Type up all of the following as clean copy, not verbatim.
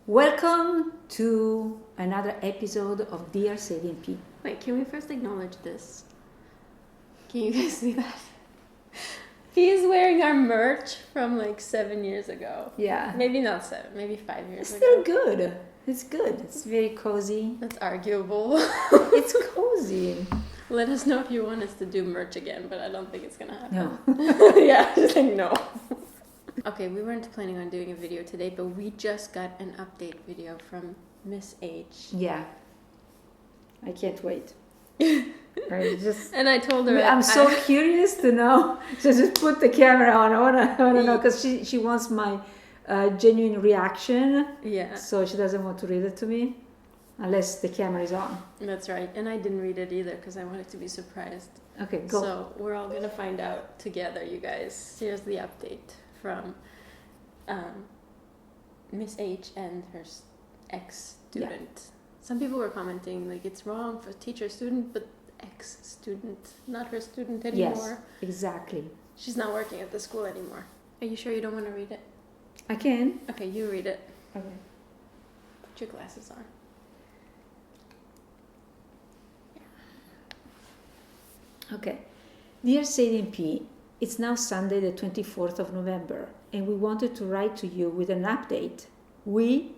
Welcome to another episode of Dear CDMP. Wait, can we first acknowledge this? Can you guys see that? He's wearing our merch from like 7 years ago. Yeah. Maybe not 7, maybe 5 years It's ago. still good. It's good. It's very cozy. That's arguable. It's cozy. Let us know if you want us to do merch again, but I don't think it's gonna happen. No. Yeah, just like no. Okay, we weren't planning on doing a video today, but we just got an update video from Miss H. Yeah. I can't wait. And I told her... I'm so curious to know. Just put the camera on. I want to know because she wants my genuine reaction. Yeah. So she doesn't want to read it to me unless the camera is on. That's right. And I didn't read it either because I wanted to be surprised. Okay, go. So we're all going to find out together, you guys. Here's the update from Miss H and her ex-student. Yeah. Some people were commenting like it's wrong for teacher-student, but ex-student, not her student anymore. Yes, exactly. She's not working at the school anymore. Are you sure you don't want to read it? I can. Okay, you read it. Okay. Put your glasses on. Okay. Dear CDMP, it's now Sunday the 24th of November and we wanted to write to you with an update. We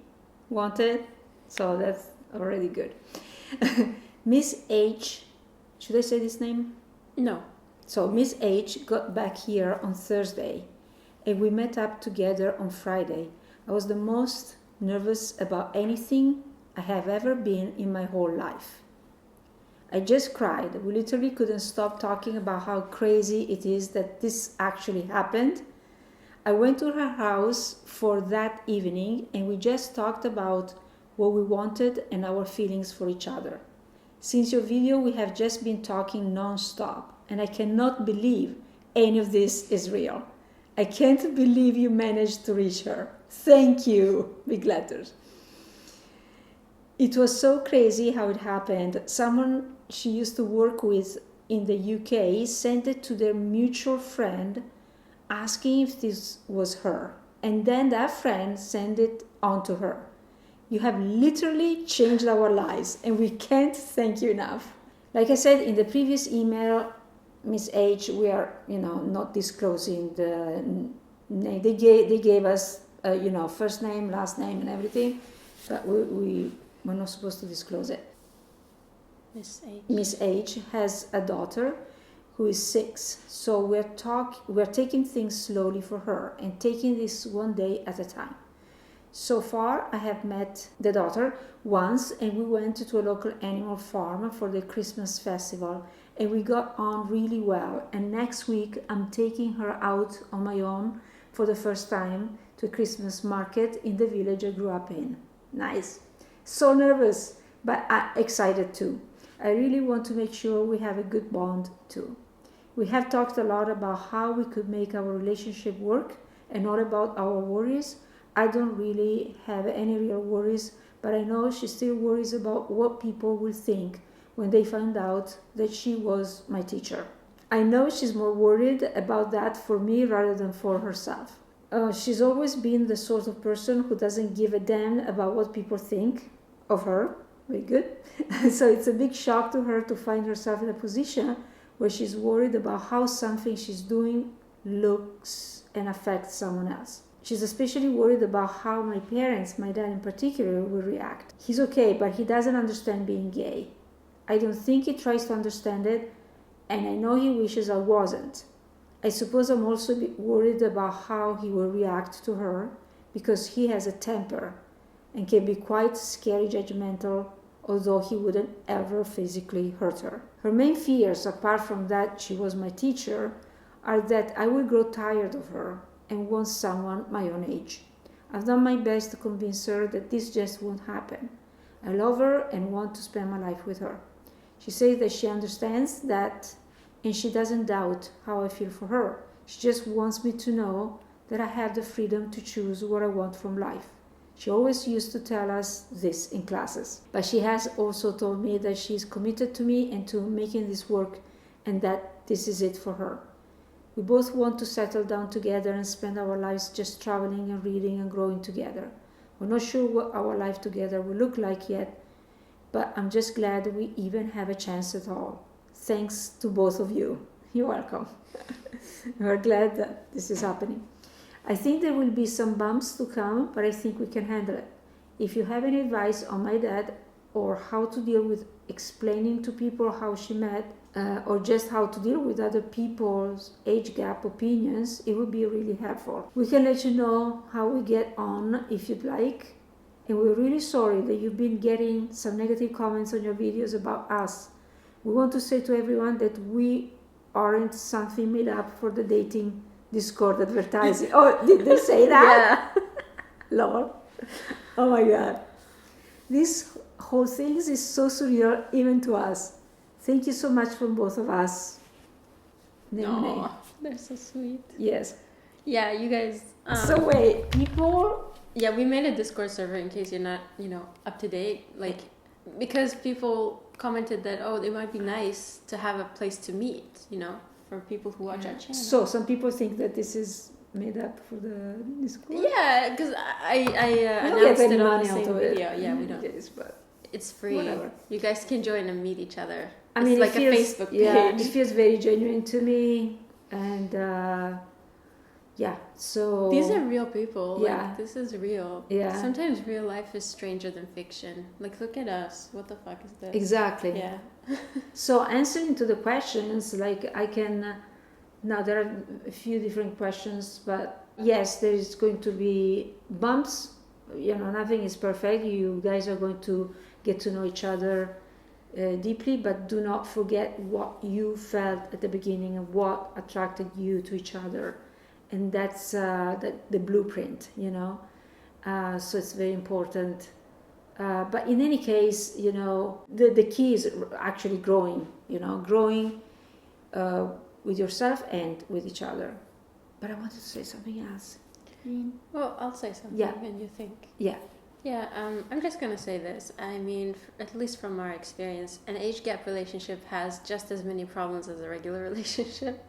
wanted, so that's already good. Miss H, should I say this name? No. So Miss H got back here on Thursday and we met up together on Friday. I was the most nervous about anything I have ever been in my whole life. I just cried. We literally couldn't stop talking about how crazy it is that this actually happened. I went to her house for that evening and we just talked about what we wanted and our feelings for each other. Since your video, we have just been talking non-stop and I cannot believe any of this is real. I can't believe you managed to reach her. Thank you. Big letters. It was so crazy how it happened. Someone she used to work with in the UK sent it to their mutual friend asking if this was her. And then that friend sent it on to her. You have literally changed our lives and we can't thank you enough. Like I said in the previous email, Miss H, we are, not disclosing the name. They gave us, first name, last name and everything, but we were not supposed to disclose it. Miss H has a daughter who is 6, so we're taking things slowly for her and taking this one day at a time. So far, I have met the daughter once and we went to a local animal farm for the Christmas festival and we got on really well. And next week, I'm taking her out on my own for the first time to a Christmas market in the village I grew up in. Nice. So nervous, but excited too. I really want to make sure we have a good bond too. We have talked a lot about how we could make our relationship work and not about our worries. I don't really have any real worries, but I know she still worries about what people will think when they find out that she was my teacher. I know she's more worried about that for me rather than for herself. She's always been the sort of person who doesn't give a damn about what people think of her. Very good. So it's a big shock to her to find herself in a position where she's worried about how something she's doing looks and affects someone else. She's especially worried about how my parents, my dad in particular, will react. He's okay, but he doesn't understand being gay. I don't think he tries to understand it, and I know he wishes I wasn't. I suppose I'm also worried about how he will react to her, because he has a temper and can be quite scary judgmental, although he wouldn't ever physically hurt her. Her main fears, apart from that she was my teacher, are that I will grow tired of her and want someone my own age. I've done my best to convince her that this just won't happen. I love her and want to spend my life with her. She says that she understands that and she doesn't doubt how I feel for her. She just wants me to know that I have the freedom to choose what I want from life. She always used to tell us this in classes, but she has also told me that she is committed to me and to making this work and that this is it for her. We both want to settle down together and spend our lives just traveling and reading and growing together. We're not sure what our life together will look like yet, but I'm just glad we even have a chance at all. Thanks to both of you. You're welcome. We're glad that this is happening. I think there will be some bumps to come, but I think we can handle it. If you have any advice on my dad or how to deal with explaining to people how she met, or just how to deal with other people's age gap opinions, it would be really helpful. We can let you know how we get on if you'd like. And we're really sorry that you've been getting some negative comments on your videos about us. We want to say to everyone that we aren't something made up for the dating Discord advertising. Oh, did they say that? Yeah. Lord. Oh my God. This whole thing is so surreal even to us. Thank you so much from both of us. No, they're so sweet. Yes. Yeah, you guys. So wait, people. Yeah, we made a Discord server in case you're not, up to date. Like, because people commented that it might be nice to have a place to meet. For people who watch our channel. So some people think that this is made up for the Discord. Yeah, because I announced it on the same video. Yeah, we don't. Yes, but it's free. Whatever. You guys can join and meet each other. I mean, it's like a Facebook page. Yeah, it feels very genuine to me, and so these are real people. Yeah, like, this is real. Yeah. Sometimes real life is stranger than fiction. Like, look at us. What the fuck is this? Exactly. Yeah. So answering to the questions, like I can. Now there are a few different questions, but yes, there is going to be bumps. Nothing is perfect. You guys are going to get to know each other deeply, but do not forget what you felt at the beginning and what attracted you to each other, and that's the blueprint. So it's very important. But in any case, the key is actually growing. Growing with yourself and with each other. But I wanted to say something else. Well, I'll say something and you think. Yeah. Yeah, I'm just going to say this. I mean, at least from our experience, an age gap relationship has just as many problems as a regular relationship.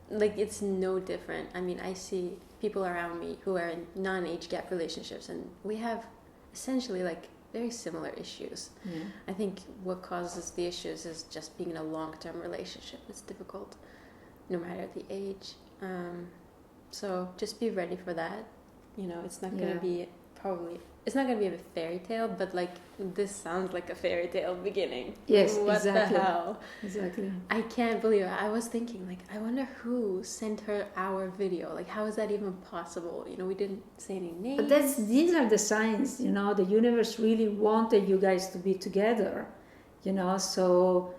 Like, it's no different. I mean, I see people around me who are in non-age gap relationships, and we have essentially, like, very similar issues. Yeah. I think what causes the issues is just being in a long-term relationship. It's difficult, no matter the age. So just be ready for that. It's not going to be it's not going to be a fairy tale, but like, this sounds like a fairy tale beginning. Yes, what exactly. the hell? Exactly. I can't believe it. I was thinking, like, I wonder who sent her our video. Like, how is that even possible? We didn't say any names. But these are the signs, the universe really wanted you guys to be together, so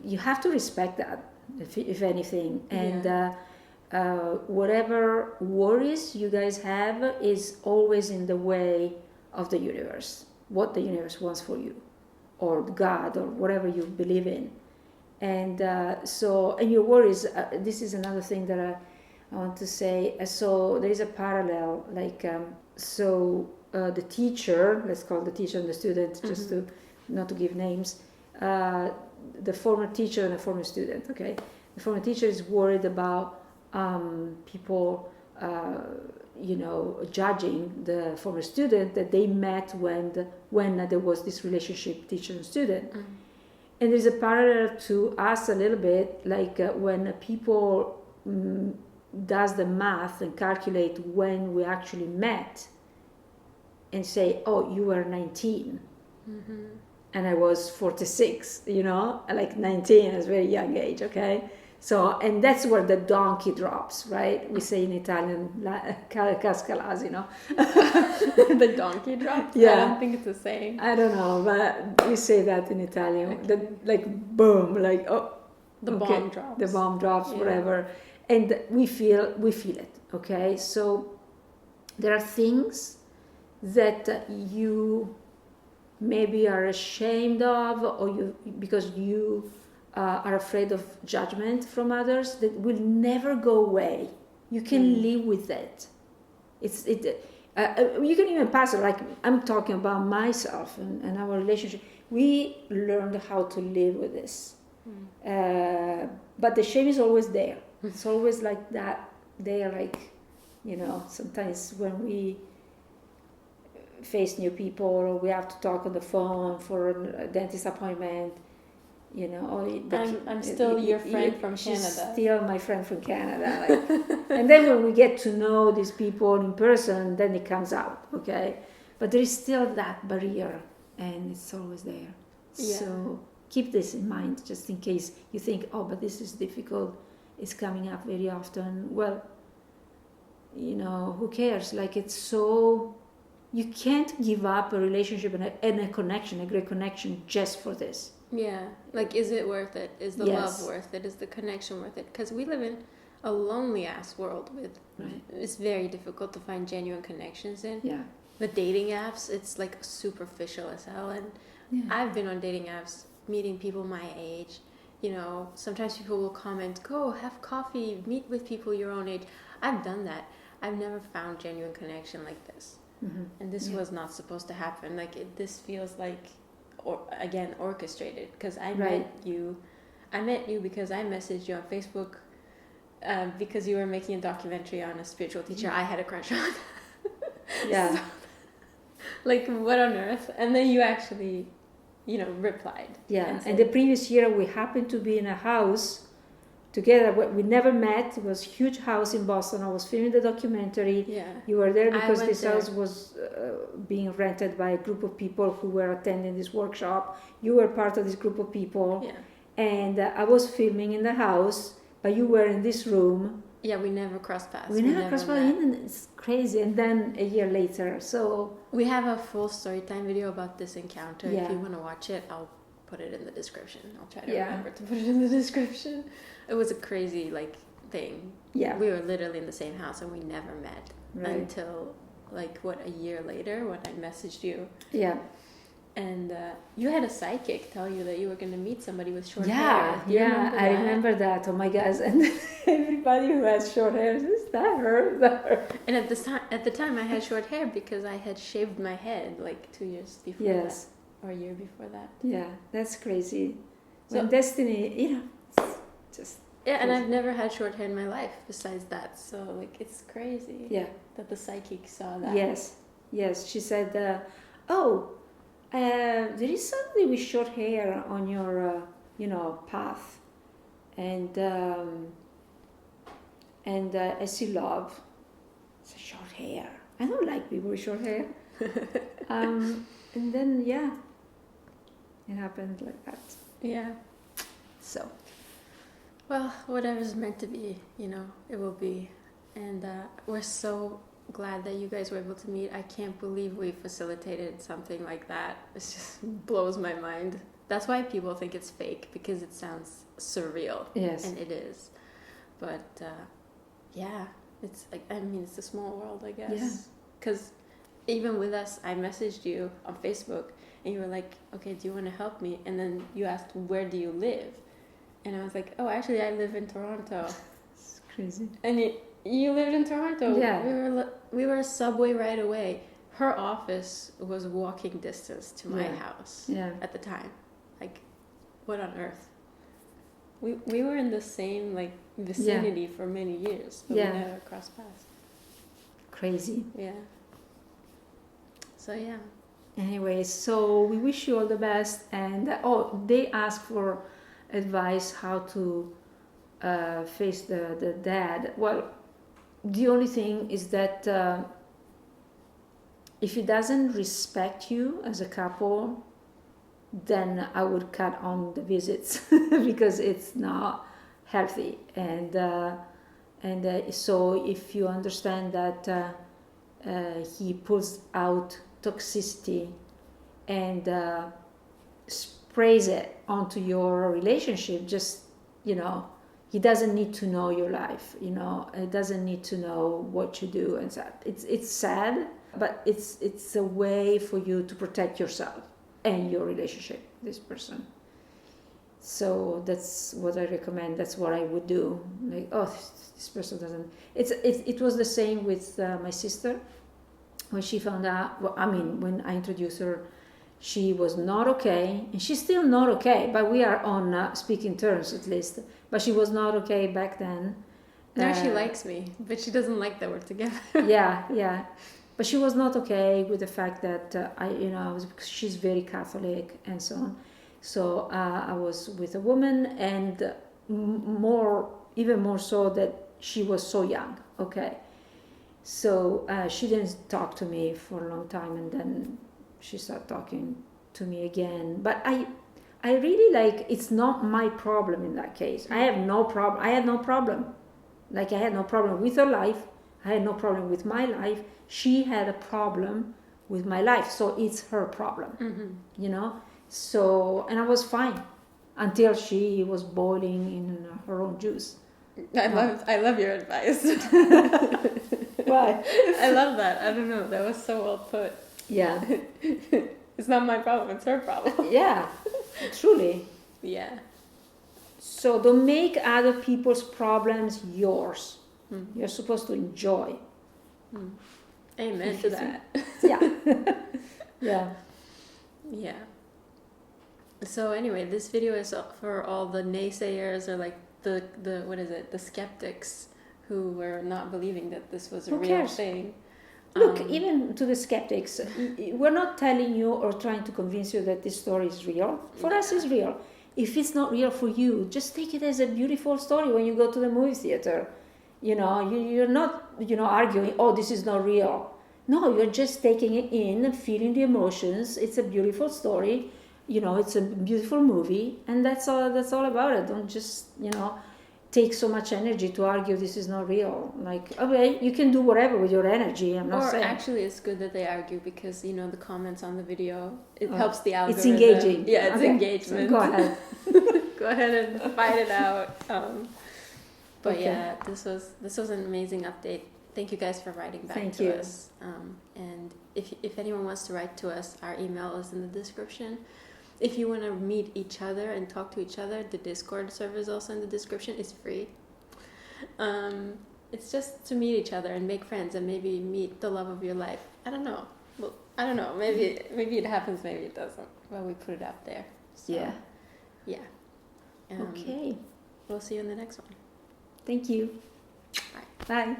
you have to respect that, if anything. And whatever worries you guys have is always in the way of the universe, what the universe wants for you, or God, or whatever you believe in. And and your worries, this is another thing that I want to say. So there is a parallel, like, the teacher, let's call the teacher and the student, just to not to give names, the former teacher and the former student, okay? The former teacher is worried about people, judging the former student that they met when there was this relationship, teacher and student. And there's a parallel to us a little bit, like when people does the math and calculate when we actually met, and say, oh, you were 19. And I was 46, like 19 is a very young age, okay? So, and that's where the donkey drops, right? We say in Italian, cascalas, The donkey drops? Yeah. I don't think it's the same. I don't know, but we say that in Italian. Okay. Like, boom, like, oh. The bomb drops. The bomb drops, whatever. And we feel it, okay? So there are things that you maybe are ashamed of, or because you are afraid of judgment from others, that will never go away. You can live with it. You can even pass it. Like, I'm talking about myself and our relationship. We learned how to live with this, but the shame is always there. It's always like that. They are like, sometimes when we face new people, or we have to talk on the phone for a dentist appointment. You know, I'm still your friend from she's Canada. Still my friend from Canada. Like, and then when we get to know these people in person, then it comes out, okay? But there is still that barrier, and it's always there. Yeah. So keep this in mind, just in case you think, oh, but this is difficult. It's coming up very often. Well, you know, who cares? Like, it's so... You can't give up a relationship and a connection, a great connection, just for this. Yeah, like, is it worth it? Is the Yes. love worth it? Is the connection worth it? Because we live in a lonely ass world with, Right. It's very difficult to find genuine connections in. Yeah. The dating apps, it's like superficial as hell. And Yeah. I've been on dating apps, meeting people my age. You know, sometimes people will comment, go have coffee, meet with people your own age. I've done that. I've never found genuine connection like this. Mm-hmm. And this Yeah. was not supposed to happen. Like, this feels like, or again, orchestrated. Because I Right. met you because I messaged you on Facebook because you were making a documentary on a spiritual teacher I had a crush on. Yeah. So, like, what on earth? And then you actually, you know, replied. Yeah. said, And the previous year we happened to be in a house together. We never met. It was a huge house in Boston. I was filming the documentary. yeah. You were there because went this there. house was being rented by a group of people who were attending this workshop. You were part of this group of people. Yeah. And I was filming in the house, but you were in this room. Yeah, we never crossed paths. We never crossed paths. met. It's crazy. And then a year later, so... We have a full story time video about this encounter. Yeah. If you want to watch it, I'll put it in the description. I'll try to Yeah. remember to put it in the description. It was a crazy, like, thing. Yeah. We were literally in the same house and we never met Right. until, like, what, a year later when I messaged you. Yeah. And you had a psychic tell you that you were going to meet somebody with short Yeah, hair. Do you remember I that? remember that. Oh my gosh! And everybody who has short hair, is that her? Is that her? And at the time, I had short hair because I had shaved my head like 2 years before Yes. that, or a year before that. Yeah, that's crazy. So- When destiny, you know, it's just Yeah, and crazy. I've never had short hair in my life besides that. So, like, it's crazy Yeah. that the psychic saw that. Yes. She said, "Oh, there is somebody with short hair on your, path, and I see love. It's short hair. I don't like people with short hair." And then it happened like that. Yeah. So Well, whatever's meant to be, it will be. And we're so glad that you guys were able to meet. I can't believe we facilitated something like that. It just blows my mind. That's why people think it's fake, because it sounds surreal. yes, And it is. But it's like, it's a small world, I guess. Yeah. Because even with us, I messaged you on Facebook and you were like, okay, do you want to help me? And then you asked, where do you live? And I was like, oh, actually, I live in Toronto. it's crazy. And you lived in Toronto. Yeah. We were a subway right away. Her office was walking distance to my Yeah. house Yeah, at the time. Like, what on earth? We were in the same, like, vicinity for many years, but Yeah. we never crossed paths. crazy. Yeah. So, yeah. Anyway, so we wish you all the best. And they asked for advice how to face the dad. Well, the only thing is that if he doesn't respect you as a couple, then I would cut on the visits because it's not healthy. And so if you understand that he pulls out toxicity and sprays it onto your relationship, just, he doesn't need to know your life, he doesn't need to know what you do. And so it's sad, but it's a way for you to protect yourself and your relationship with this person. So that's what I recommend. That's what I would do. Like, this person doesn't. It was the same with my sister. When she found out, when I introduced her, she was not okay, and she's still not okay. But we are on speaking terms at least. But she was not okay back then. Now she likes me, but she doesn't like that we're together. yeah. But she was not okay with the fact that she's very Catholic and so on. So I was with a woman, and even more so that she was so young. Okay, so she didn't talk to me for a long time, and then she started talking to me again. But I really it's not my problem in that case. I have no problem. I had no problem. I had no problem with her life. I had no problem with my life. She had a problem with my life, so it's her problem. So, and I was fine until she was boiling in her own juice. I love your advice. Why? I love that. I don't know. That was so well put. Yeah. It's not my problem. It's her problem. Yeah, truly. Yeah. So don't make other people's problems yours. You're supposed to enjoy. Amen to that. Yeah. Yeah. Yeah. So anyway, this video is for all the naysayers, or the what is it? The skeptics who were not believing that this was a real thing. Look, even to the skeptics, we're not telling you or trying to convince you that this story is real. For us, it's real. If it's not real for you, just take it as a beautiful story when you go to the movie theater. You're not, arguing, oh, this is not real. No, you're just taking it in and feeling the emotions. It's a beautiful story. It's a beautiful movie, and that's all about it. Don't just, take so much energy to argue this is not real. Okay, you can do whatever with your energy. I'm not saying. Or actually, it's good that they argue, because the comments on the video, it helps the algorithm. It's engaging. Yeah, it's engagement. So go ahead. Go ahead and fight it out. But okay. Yeah, this was an amazing update. Thank you guys for writing back to us. And if anyone wants to write to us, our email is in the description. If you want to meet each other and talk to each other, the Discord server is also in the description. It's free. It's just to meet each other and make friends, and maybe meet the love of your life. I don't know. Well, I don't know. Maybe it happens. Maybe it doesn't. Well, we put it out there. So, yeah. Yeah. Okay. We'll see you in the next one. Thank you. Bye. Bye.